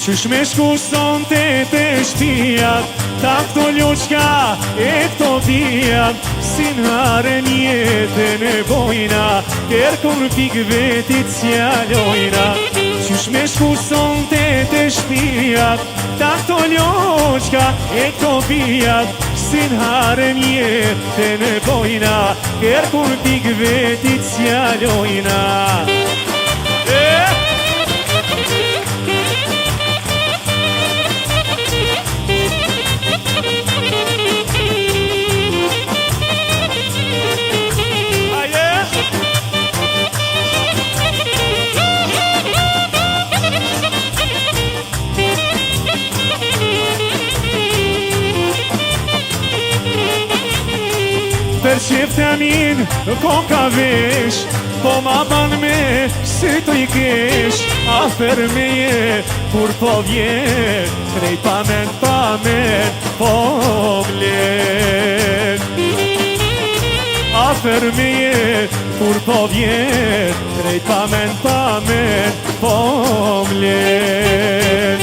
Qysh me shku sonte të shtijat, ta këto loqka e këto vijat, si n'harem jetën e bojna, kërkon pik vetit s'jalojna. Qysh me shku sonte të shtijat, ta këto loqka e këto vijat, si n'harem jetën e bojna, kërkon pik vetit s'jalojna. Për qifte min, koka vesh, po ma ban me, si të i kesh, afer me je, kur po vje, krejt pa men, po vlen. Afer me je, kur po vje, krejt pa men, po vlen.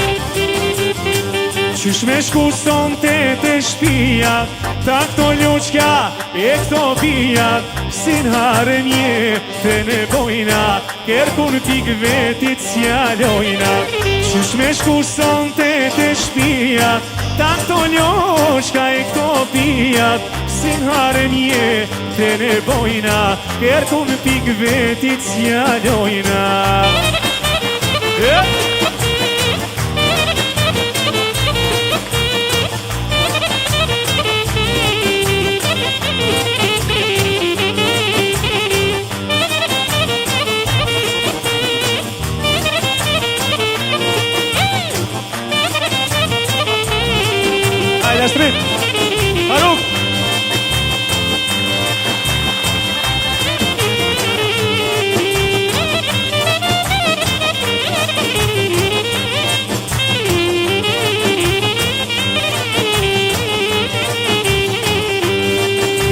Qysh me shku sonte të shpia, ta këto loqka e këto vijat, si n'harem jetën e bojna, kërkun pik vetit s'jalojna. Qysh me shku sonte të shpia, ta këto loqka e këto vijat, si n'harem jetën e bojna, kërkun pik vetit s'jalojna. Street, Faruk.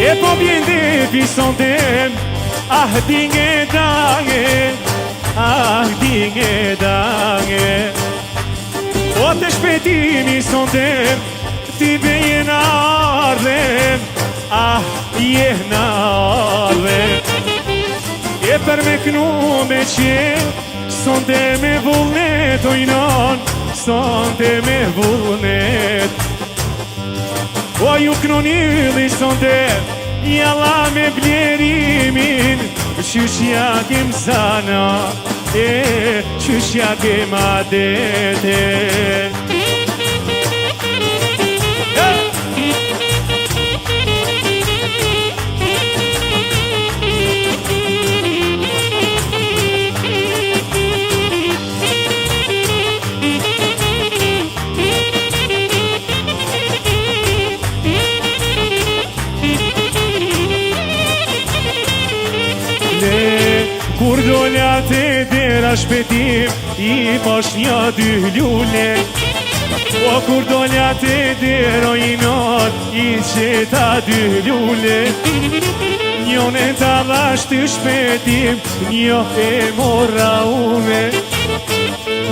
E po vjen dhe pison tem, ah dinge dange, o të shpetimi son tem, ti bejnë ardhem, ah jehnë ardhem. E për me knu me qenë, sonte me vullnet ojnon, sonte me vullnet. O ju knonili sonte, jalla me blerimin, qyshja kem sana, qyshja kem adete. Kur dolla të dera shpetim, i mosh një dy lule. O kur dolla të dera i not, i qeta dy lule. Njën e të dhash të shpetim, një e mora une.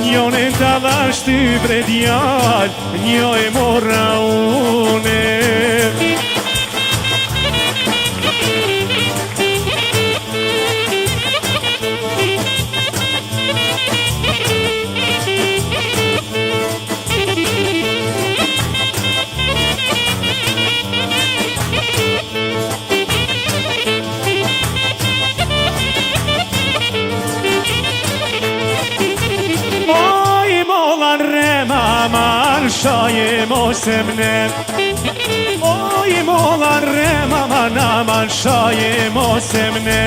Njën e të dhash të bredjal, një e mora une. Shaje mosem ne, oj molan rema manaman shaje mosem ne.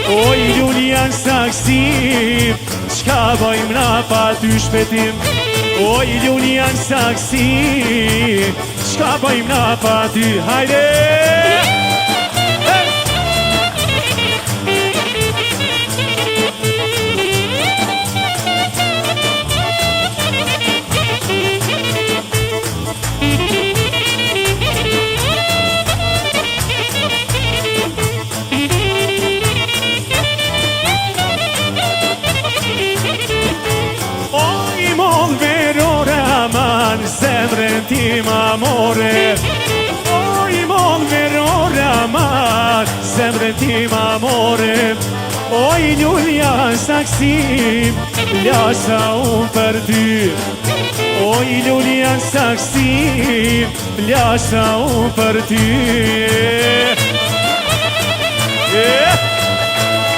Oj Julian saksi, qka bojmë na pa ty shpetim. Oj Julian saksi, qka bojmë na pa ty, hajde. amore. Oj, mon verora ma, zemrën tim amore. Oj, Lulja saksim, lasa unë për ty. Oj, Lulja saksim, lasa unë për ty.